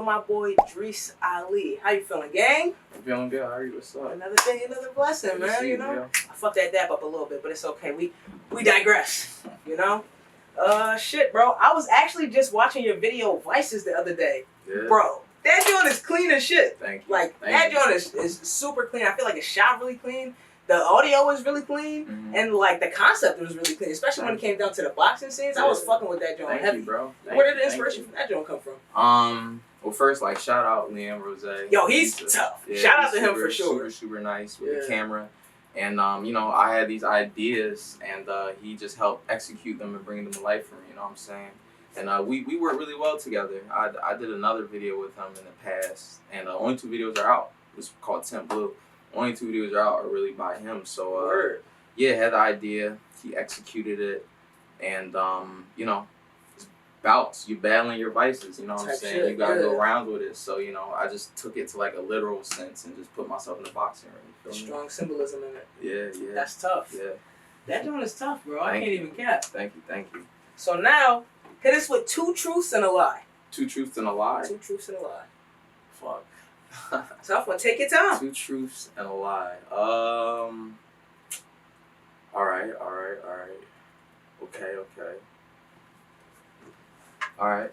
my boy Dris Ali. How you feeling, gang? I'm feeling good. How are you? What's up? Another day, another blessing, Good to man. see You you, know, bro. I fucked that dab up a little bit, but it's okay. We digress. You know, shit, bro. I was actually just watching your video Vices the other day, Yeah. bro. That joint is clean as shit. Thank you. Like that joint is super clean. I feel like it's shot really clean. The audio was really clean, and like the concept was really clean, especially when it came down to the boxing scenes. I was fucking with that joint Thank heavy. you, bro. Where did the inspiration from that joint come from? Well, first, like, shout out N.E.R.D. Yo, he's tough. Yeah, Shout out to him super, for sure. Super, super nice with the camera. And, you know, I had these ideas, and he just helped execute them and bring them to life for me, you know what I'm saying? And we worked really well together. I did another video with him in the past, and only 2 videos are out. It's called Tint Blue. Only 2 videos are out are really by him. So, yeah, had the idea. He executed it. And, you know, it's bouts. You're battling your vices, you know what I'm saying? You got to go around with it. So, you know, I just took it to, like, a literal sense and just put myself in the boxing ring. Strong symbolism in it. Yeah, yeah. That's tough. Yeah. That joint is tough, bro. I can't even cap. Thank you. So now, hit us with 2 truths and a lie. 2 truths and a lie? 2 truths and a lie. Fuck. Tough one. Take your time. 2 truths and a lie. All right. Okay. All right.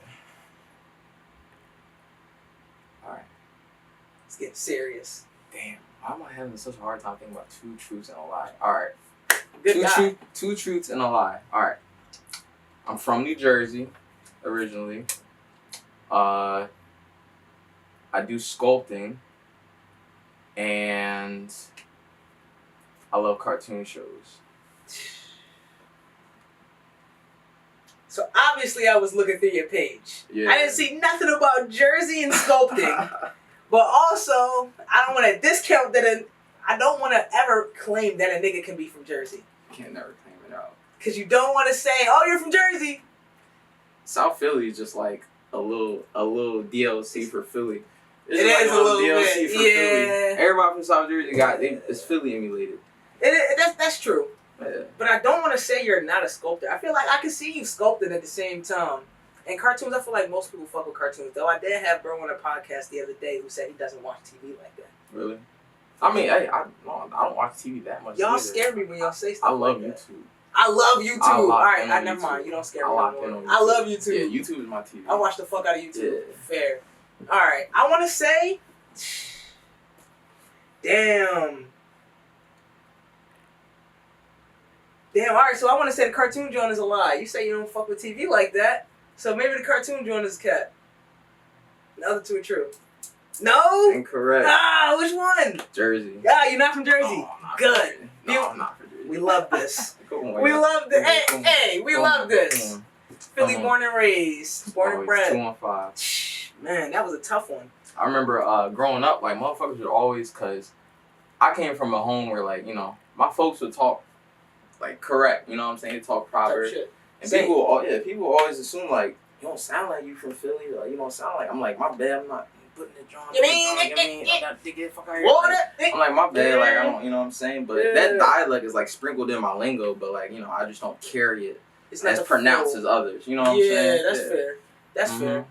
It's getting serious. Damn. Why am I having such a hard time thinking about 2 truths and a lie? All right. Good 2 truths and a lie. All right. I'm from New Jersey, originally. I do sculpting, and I love cartoon shows. So obviously I was looking through your page. Yeah. I didn't see nothing about Jersey and sculpting. But also, I don't want to discount that. I don't want to ever claim that a nigga can be from Jersey. You can't never claim it out. Because you don't want to say, oh, you're from Jersey. South Philly is just like a little DLC for Philly. It is a little DLC for Philly. Everybody from South Jersey it's Philly emulated. That's true. Yeah. But I don't want to say you're not a sculptor. I feel like I can see you sculpting at the same time. And cartoons, I feel like most people fuck with cartoons. Though I did have bro on a podcast the other day who said he doesn't watch TV like that. Really? I mean, hey, I don't watch TV that much. Y'all either. scare me when y'all say stuff. I love like that. YouTube. I love YouTube. All right, never YouTube. mind. You don't scare me anymore. I love YouTube. Yeah, YouTube is my TV. I watch the fuck out of YouTube. Yeah. Fair. All right. I want to say, damn. All right. So I want to say the cartoon joint is a lie. You say you don't fuck with TV like that, so maybe the cartoon joint is cat. The other 2 are true. No. Incorrect. Ah, which one? Jersey. Ah, you're not from Jersey. Good. No, I'm not from Jersey. We love this. On, we love this. Hey, we love this. Philly born and raised, born and bred. 215. Man, that was a tough one. I remember growing up, like, motherfuckers would always, cause I came from a home where, like, you know, my folks would talk, like, correct. You know what I'm saying? They talk proper. And people always assume, like, you don't sound like you from Philly. Or, you don't sound like. I'm like, my bad. I'm not putting it on. You mean? I gotta get the fuck out here. I'm like, my bad. Like, I don't. You know what I'm saying? But that dialect is like sprinkled in my lingo. But like, you know, I just don't carry it as pronounced as others. You know what I'm saying? That's fair. That's fair.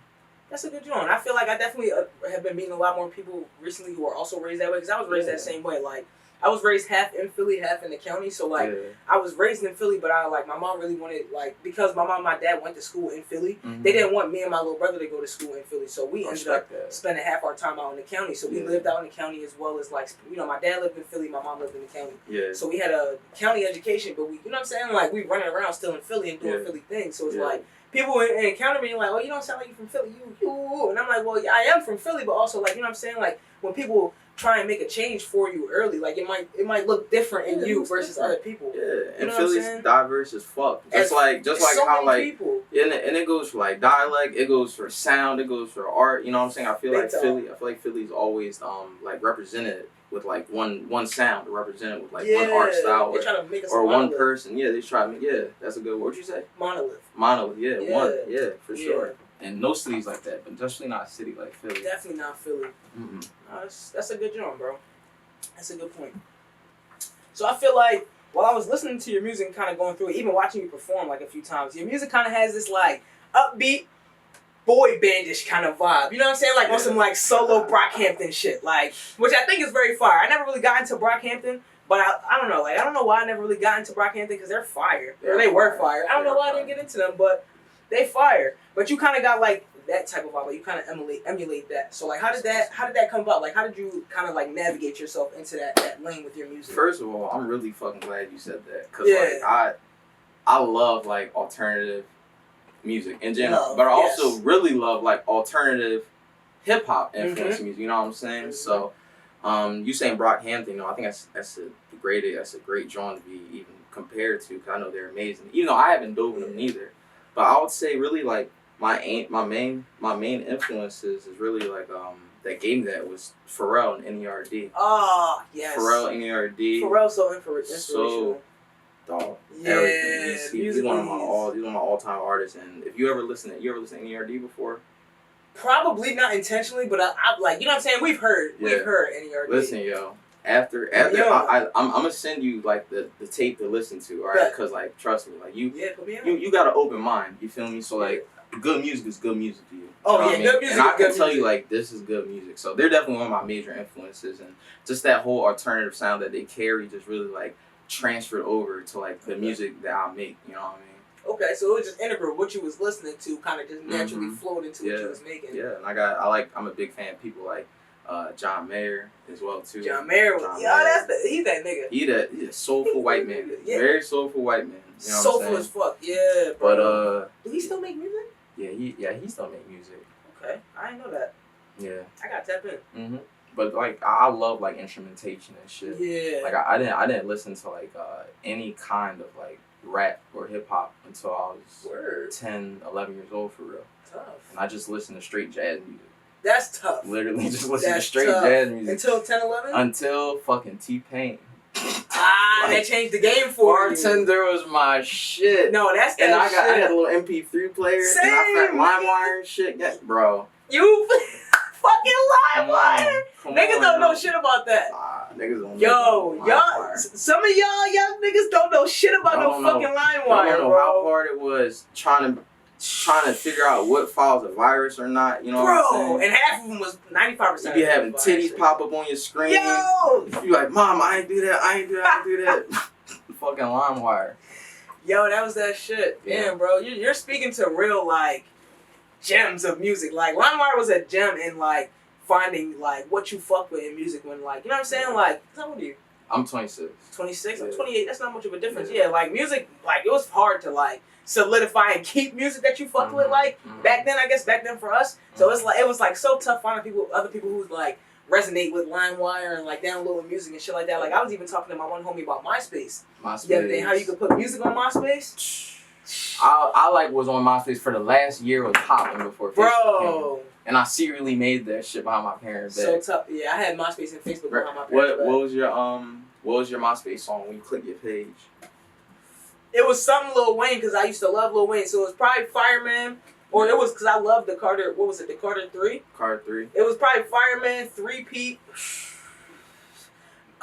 That's a good joint. I feel like I definitely have been meeting a lot more people recently who are also raised that way. Because I was raised that same way. Like, I was raised half in Philly, half in the county. So, like, I was raised in Philly, but my mom really wanted, like, because my mom and my dad went to school in Philly, they didn't want me and my little brother to go to school in Philly. So, we ended up spending half our time out in the county. So, we lived out in the county as well as, like, you know, my dad lived in Philly, my mom lived in the county. Yeah. So, we had a county education, but we, you know what I'm saying? Like, we running around still in Philly and doing Philly things. So, it's like, people encounter me like, oh, you don't sound like you from Philly, you. And I'm like, well, yeah, I am from Philly, but also, like, you know what I'm saying? Like, when people try and make a change for you early, like, it might look different in you versus other people. Yeah, you and know Philly's diverse as fuck. Just like so how, like, people. And it goes for, like, dialect, it goes for sound, it goes for art, you know what I'm saying? I feel like Philly's always, like, represented with, like, one sound, represented with, like, one art style, they try to make us or one person. Yeah, they try to make, that's a good word. What'd you say? Monolith, for sure. And no cities like that, but especially not a city like Philly. Definitely not Philly. That's a good job, bro. That's a good point. So I feel like while I was listening to your music and kind of going through it, even watching you perform like a few times, your music kind of has this like upbeat, boy bandish kind of vibe. You know what I'm saying? Like on some like solo Brockhampton shit. Like, which I think is very fire. I never really got into Brockhampton, but I don't know. Like, I don't know why I never really got into Brockhampton because they're fire. Or they were fire. I don't know why I didn't get into them, but they fire. But you kind of got like that type of vibe. Like, you kind of emulate that. So like, how did that come about? Like, how did you kind of like navigate yourself into that lane with your music? First of all, I'm really fucking glad you said that because like I love like alternative music in general, but I also really love like alternative hip hop influence music. You know what I'm saying? So, you saying Brockhampton? You know, I think that's a great genre to be even compared to because I know they're amazing. Even though I haven't dove into them neither, but I would say really like my main influences is really like that gave me that was Pharrell and N.E.R.D. Oh yes, Pharrell, N.E.R.D. Pharrell so inspirational. Dog. Yeah, everything. He's one of my all-time artists. And if you ever listen to N.E.R.D. before? Probably not intentionally, but I like, you know what I'm saying? We've heard N.E.R.D. Listen, yo. After I'm gonna send you like the tape to listen to, all right? Because like trust me, like you got an open mind. You feel me? So like good music is good music to you. Oh yeah, good music. And I can tell you like this is good music. So they're definitely one of my major influences, and just that whole alternative sound that they carry just really like transferred over to like the music that I make, you know what I mean? Okay, so it was just integral. What you was listening to kind of just naturally flowed into what you was making. Yeah, and I'm a big fan of people like John Mayer as well too. John Mayer, he's that nigga. He's a soulful white man. Very soulful white man. You know soulful as fuck. Yeah, bro. But do he still make music? Yeah, he still make music. Okay, I didn't know that. Yeah. I got tap in. But like I love like instrumentation and shit. Yeah. Like I didn't listen to like any kind of like rap or hip hop until I was 10, 11 years old for real. Tough. And I just listened to straight jazz music. That's tough. Literally just listen to straight jazz music. Until 10, 11? Until fucking T-Pain. That changed the game for you. Bartender was my shit. No, that's that and I shit. had a little MP3 player. Same, and I found LimeWire and shit. Yeah, bro. You fucking LimeWire. Niggas don't know shit about that. Niggas don't know y'all, some of y'all young niggas don't know shit about no fucking LimeWire, I don't know how hard it was trying to figure out what file's a virus or not, you know what I'm saying? And half of them was 95%. You be having titties pop up on your screen. Yo! You like, Mom, I ain't do that. Fucking LimeWire. Yo, that was that shit. Yeah. Damn, bro. You're speaking to real, like, gems of music. Like, LimeWire was a gem in, like, finding, like, what you fuck with in music when, like, you know what I'm saying? Like, how old are you? I'm 26. 26? I'm 28. That's not much of a difference. Yeah, like, music, like, it was hard to, like, solidify and keep music that you fucked with, like, back then for us. So it's like, it was, like, so tough finding other people who, like, resonate with LimeWire and, like, downloading music and shit like that. Like, I was even talking to my one homie about MySpace. The other day, how you could put music on MySpace. I like was on MySpace for the last year was popping before Facebook came. And I secretly made that shit behind my parents' back. So tough. Yeah, I had MySpace and Facebook behind my parents' back. What was your MySpace song when you click your page? It was something Lil Wayne because I used to love Lil Wayne. So it was probably Fireman, or it was because I loved the Carter. What was it? The Carter 3. Carter 3. It was probably Fireman, 3-Peat.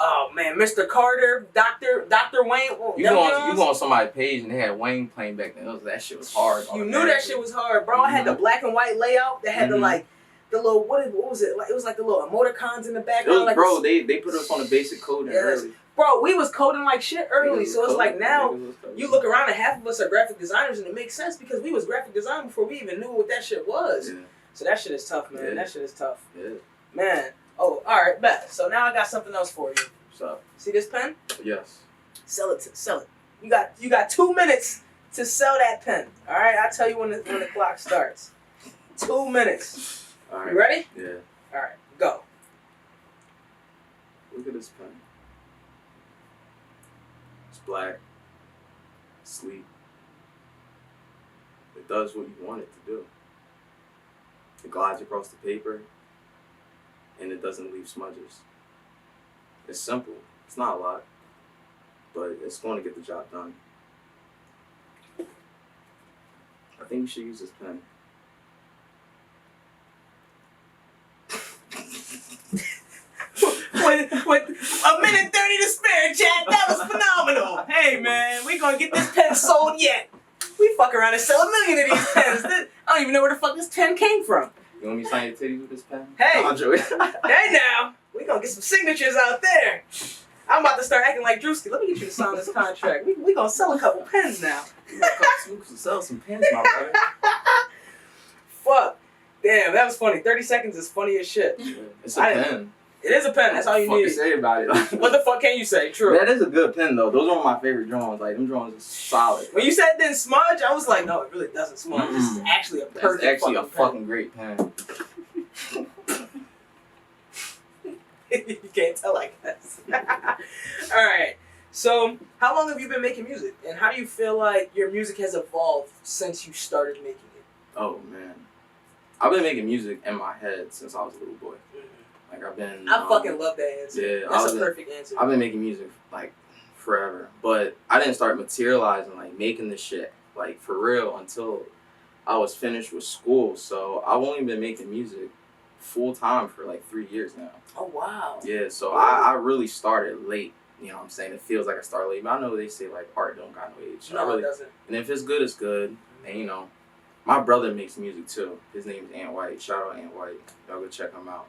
Oh man, Mr. Carter, Dr. Wayne. You go on somebody's page and they had Wayne playing back then. That shit was hard. You knew that shit was hard, bro. I had the black and white layout that had the like the little what was it? Like it was like the little emoticons in the background. Like bro, they put us on the basic coding early. Bro, we was coding like shit early, so it's like now you look around and half of us are graphic designers, and it makes sense because we was graphic design before we even knew what that shit was. Yeah. So that shit is tough, man. Yeah. That shit is tough. Yeah. Man. Oh, all right, bet. So now I got something else for you. So see this pen? Yes. Sell it. You got 2 minutes to sell that pen. All right, I'll tell you when the clock starts. 2 minutes. All right. You ready? Yeah. All right, go. Look at this pen. It's black. Sleek. It does what you want it to do. It glides across the paper, and it doesn't leave smudges. It's simple. It's not a lot, but it's going to get the job done. I think you should use this pen. With a minute 30 to spare, chat. That was phenomenal. Hey man, we gonna get this pen sold yet. We fuck around and sell 1 million of these pens. I don't even know where the fuck this pen came from. You want me to sign your titties with this pen? Hey. I'll do it. Hey now, we gonna get some signatures out there. I'm about to start acting like Drewski. Let me get you to sign this contract. We gonna sell a couple pens now. We can sell some pens, my brother. Fuck. Damn, that was funny. 30 seconds is funny as shit. Yeah, it's a pen. It is a pen. That's all you What need. to say about it? What the fuck can you say? True. That is a good pen though. Those are my favorite drawings. Like them drawings are solid. When you said it didn't smudge, I was like, no, it really doesn't smudge. This is actually a perfect. That's actually a fucking pen. great pen. You can't tell, I guess. All right. So, how long have you been making music, and how do you feel like your music has evolved since you started making it? Oh man, I've been making music in my head since I was a little boy. Like I've been. I fucking love that answer. Yeah, that's a perfect answer. I've been making music like forever, but I didn't start materializing like making this shit like for real until I was finished with school. So I've only been making music full time for like 3 years now. Oh wow. Yeah, so I really started late. You know what I'm saying? It feels like I started late, but I know they say like art don't got no age. No, it doesn't. And if it's good, it's good. And you know, my brother makes music too. His name is N.E.R.D. Shout out N.E.R.D. Y'all go check him out.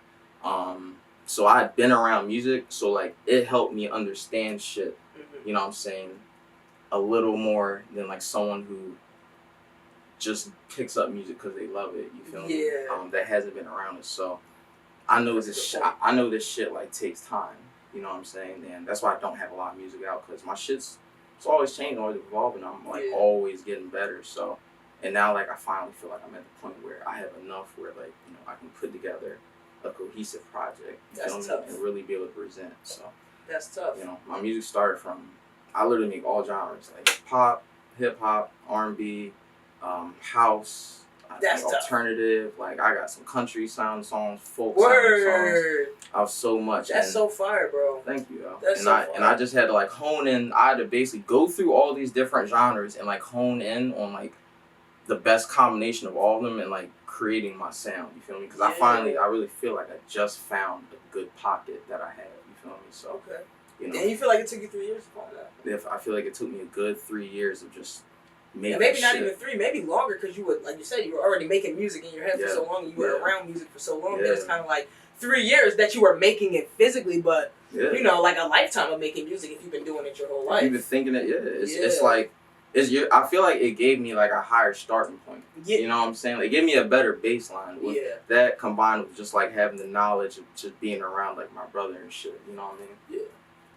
So I'd been around music, so like it helped me understand shit. You know what I'm saying? A little more than like someone who just picks up music because they love it. You feel me? Yeah. That hasn't been around it, so I know I know this shit like takes time. You know what I'm saying? And that's why I don't have a lot of music out, because my shit's it's always changing, always evolving. I'm like always getting better. So, and now like I finally feel like I'm at the point where I have enough where like I can put together a cohesive project. That's tough. And really be able to present. So that's tough. My music started from I literally make all genres like pop, hip hop, R&B, house. That's alternative. Like I got some country sound songs, folk Word. songs. I have so much. That's so fire, bro. Thank you, yo. That's and I just had to like hone in. I had to basically go through all these different genres and like hone in on like the best combination of all of them and like creating my sound. You feel me? Because I really feel like I just found a good pocket that I have. You feel me? So okay. And you feel like it took you 3 years to find that? I feel like it took me a good 3 years of just. Maybe not even 3, maybe longer, because you were, like you said, you were already making music in your head for so long, and you were around music for so long. There's kind of like 3 years that you were making it physically, but like a lifetime of making music if you've been doing it your whole life. You've been thinking it, it's like I feel like it gave me like a higher starting point. Yeah. You know what I'm saying? Like, it gave me a better baseline with that combined with just like having the knowledge of just being around like my brother and shit. You know what I mean? Yeah.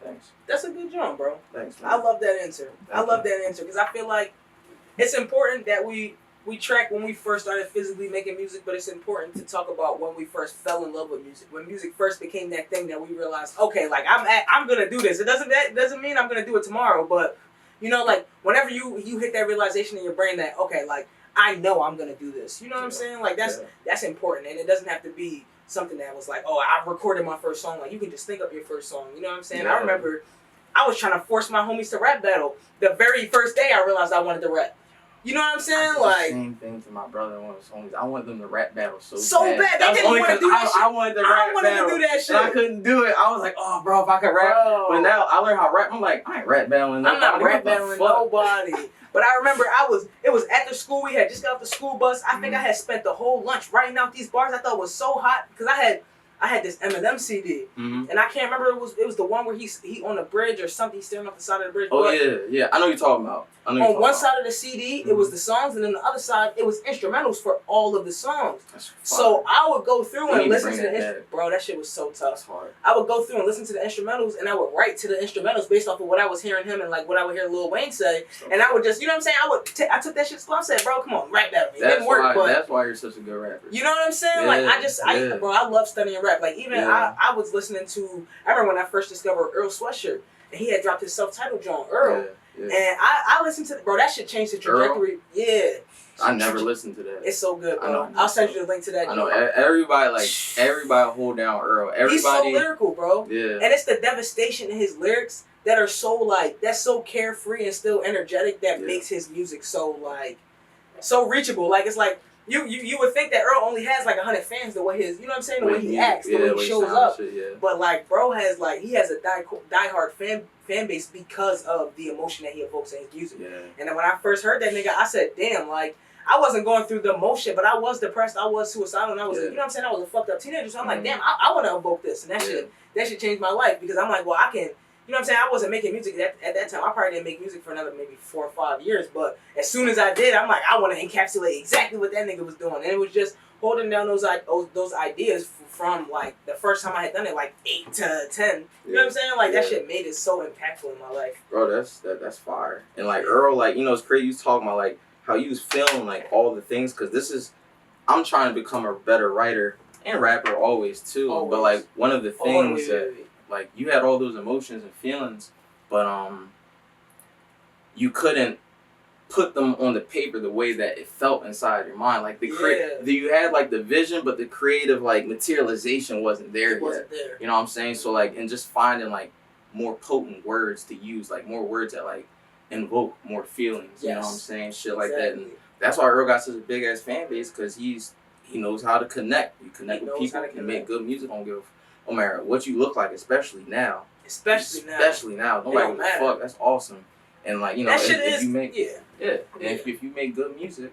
Thanks. That's a good job, bro. Thanks, man. I love that answer. I love that answer because I feel like it's important that we track when we first started physically making music, but it's important to talk about when we first fell in love with music. When music first became that thing that we realized, okay, like I'm gonna do this. It doesn't mean I'm gonna do it tomorrow, but like whenever you hit that realization in your brain that okay, like I know I'm gonna do this. You know what I'm saying? Like that's important, and it doesn't have to be something that was like, oh, I recorded my first song. Like you can just think up your first song. You know what I'm saying? I remember I was trying to force my homies to rap battle. The very first day I realized I wanted to rap. You know what I'm saying? Like same thing to my brother and one of his homies. I wanted them to rap battle so bad. They didn't want to do that shit. I wanted to rap battle. To do that shit. And I couldn't do it. I was like, oh, bro, if I could rap. But now I learned how to rap. I'm like, I ain't rap battling nobody. I'm not rap battling nobody. But I remember it was at the school. We had just got off the school bus. I think I had spent the whole lunch writing out these bars I thought was so hot because I had this Eminem CD, and I can't remember it was the one where he on the bridge or something. He's standing off the side of the bridge. Oh yeah, I know what you're talking about. On one side of the CD, it was the songs, and then the other side, it was instrumentals for all of the songs. So I would go through and listen to the instrumentals. Bro, that shit was so tough. That's hard. I would go through and listen to the instrumentals, and I would write to the instrumentals based off of what I was hearing him and like what I would hear Lil Wayne say, and I would just, you know what I'm saying? I took that shit to school. I said, bro, come on, rap that. It didn't work, but that's why you're such a good rapper. You know what I'm saying? Like bro, I love studying rap. Like even I was listening to. I remember when I first discovered Earl Sweatshirt, and he had dropped his self-titled joint, Earl. Yeah. And I listened to bro. That shit changed the trajectory. Earl? Yeah. I never listened to that. It's so good, bro. I'll send you the link to that. I know everybody hold down Earl. He's so lyrical, bro. Yeah. And it's the devastation in his lyrics that are so like that's so carefree and still energetic that makes his music so like so reachable. Like it's like. You would think that Earl only has like 100 fans the way the way he acts, the way he shows up. But like bro has like he has a diehard fan base because of the emotion that he evokes in his music. Yeah. And then when I first heard that nigga, I said, damn, like I wasn't going through the motion, but I was depressed. I was suicidal, and I was, you know what I'm saying? I was a fucked up teenager. So I'm like, damn, I want to evoke this, and that shit changed my life because I'm like, well, I can. You know what I'm saying? I wasn't making music at that time. I probably didn't make music for another maybe 4 or 5 years. But as soon as I did, I'm like, I want to encapsulate exactly what that nigga was doing. And it was just holding down those ideas from like the first time I had done it, like 8 to 10. You know what I'm saying? Like that shit made it so impactful in my life. Bro, that's fire. And like Earl, like, you know, it's crazy you was talking about like how you was feeling like all the things, because I'm trying to become a better writer and rapper always too. Always. But like one of the things that like you had all those emotions and feelings, but you couldn't put them on the paper the way that it felt inside your mind. Like you had like the vision, but the creative like materialization wasn't there yet. Wasn't there. You know what I'm saying? So like, and just finding like more potent words to use, like more words that like invoke more feelings. You know what I'm saying? Shit like that. And that's why Earl got such a big ass fan base, because he knows how to connect. You connect with people and make good music. No matter what you look like, especially now. Especially now. Nobody give a fuck. That's awesome. And like, you know, if you make if you make good music,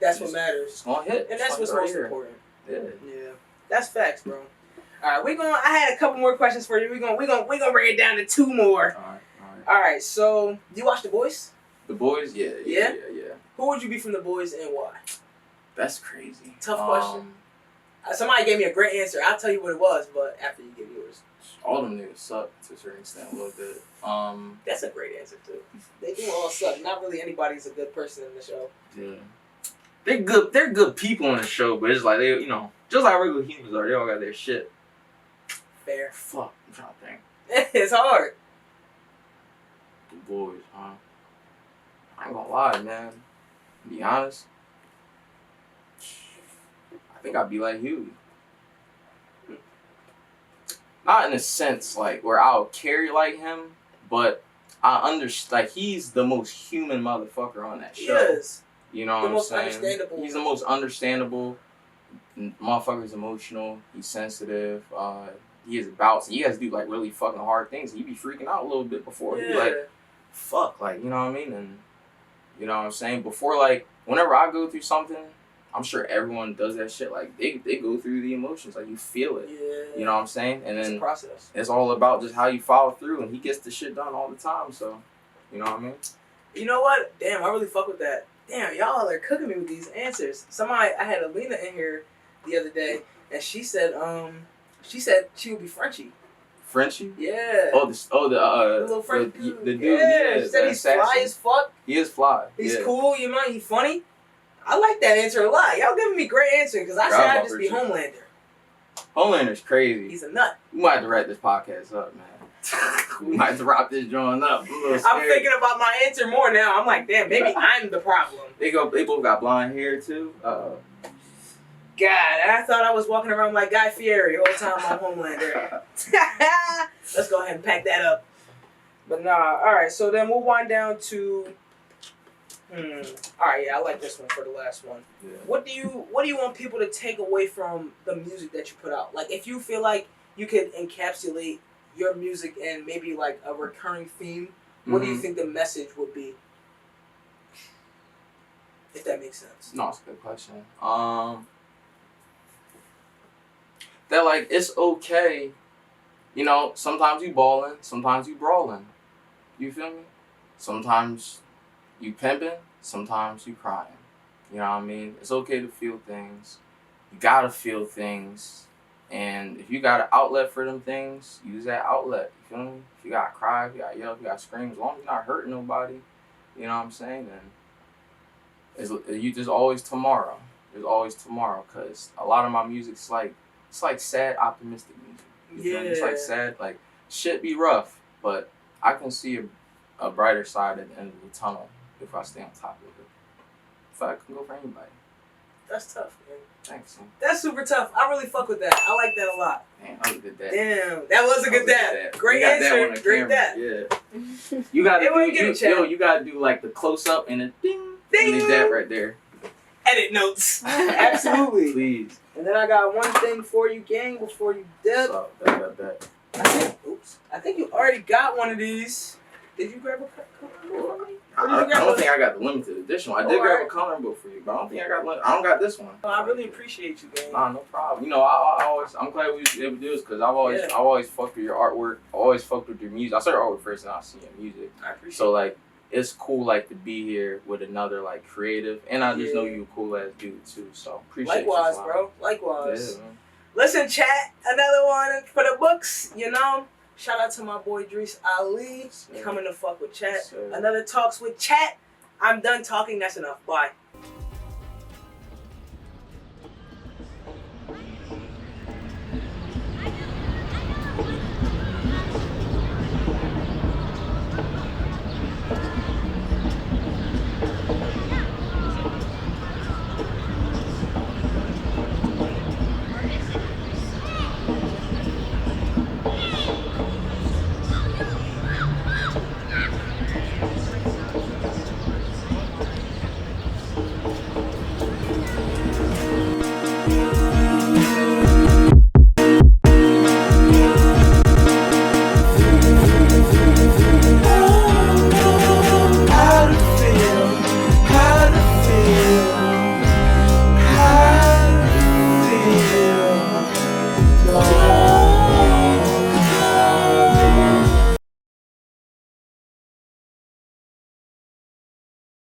that's what matters. It's gonna hit. And that's what's most important. Yeah. That's facts, bro. All right, I had a couple more questions for you. We're gonna bring it down to 2 more. All right. So, do you watch The Boys? The Boys, yeah. Who would you be from The Boys and why? That's crazy. Tough question. Somebody gave me a great answer. I'll tell you what it was, but after you give yours. All them niggas suck to a certain extent a little bit. That's a great answer too. They do all suck. Not really anybody's a good person in the show. Yeah. They're good people in the show, but it's like they, you know, just like regular humans are, they all got their shit. Fair. Fuck, I'm trying to think. It's hard. The Boys, huh? I ain't gonna lie, man. To be honest, I think I'd be like Huey. Not in a sense like where I'll carry like him, but I understand. Like he's the most human motherfucker on that show. Yes. You know what I'm saying? Understandable. He's the most understandable. Motherfucker's emotional. He's sensitive. He has bouts. He has to do like really fucking hard things. He be freaking out a little bit before. He be like, fuck, like, you know what I mean? And you know what I'm saying? Before, like, whenever I go through something, I'm sure everyone does that shit. Like they go through the emotions, like you feel it. Yeah. You know what I'm saying? And then it's all about just how you follow through. And he gets the shit done all the time. So, you know what I mean? You know what? Damn, I really fuck with that. Damn, y'all are cooking me with these answers. I had Alina in here the other day, and she said she would be Frenchie. Frenchie? Yeah. The little French dude. The dude. Yeah. She said he's fly as fuck. He is fly. He's cool. You know, he's funny. I like that answer a lot. Y'all giving me great answers because I said I'd just be Homelander. Homelander's crazy. He's a nut. We might have to wrap this podcast up, man. We might have to wrap this joint up. I'm thinking about my answer more now. I'm like, damn, maybe I'm the problem. They both got blonde hair too. God, I thought I was walking around like Guy Fieri all the time on Homelander. Let's go ahead and pack that up. But nah, alright, so then we'll wind down to alright, yeah, I like this one for the last one. Yeah. What do you want people to take away from the music that you put out? Like, if you feel like you could encapsulate your music in maybe like a recurring theme, what do you think the message would be? If that makes sense. No, it's a good question. That like it's okay, you know, sometimes you ballin', sometimes you brawling. You feel me? Sometimes you pimping, sometimes you crying. You know what I mean? It's okay to feel things. You gotta feel things. And if you got an outlet for them things, use that outlet. You feel me? If you gotta cry, if you gotta yell, if you gotta scream, as long as you're not hurting nobody, you know what I'm saying? Then there's always tomorrow. There's always tomorrow, because a lot of my music's like, it's like sad, optimistic music. You feel me? It's like sad, like shit be rough, but I can see a brighter side at the end of the tunnel if I stay on top of it. If I can go for anybody. That's tough, man. Thanks, man. That's super tough. I really fuck with that. I like that a lot. Damn, that was a good dad. Damn, that was a good dad. Great answer. Great dad. Yeah. You gotta do like the close up and a ding, ding. And the dad right there. Edit notes. Absolutely. Please. And then I got one thing for you, gang, before you dip. I think you already got one of these. Did you grab a couple for me? I don't think I got the limited edition one. I did grab a coloring book for you, but I don't think I don't got this one. Well, I really appreciate you, man. Nah, no problem. You know, I'm glad we was able to do this because I've always fucked with your artwork. I always fucked with your music. I started artwork first, and I see your music. I appreciate. So like, it's cool like to be here with another like creative, and I just know you a cool ass dude too. So appreciate you. Likewise, bro. Likewise. Yeah, man. Listen, chat. Another one for the books. You know. Shout out to my boy Dris Ali coming to fuck with chat. Another Talks with Chat. I'm done talking. That's enough. Bye.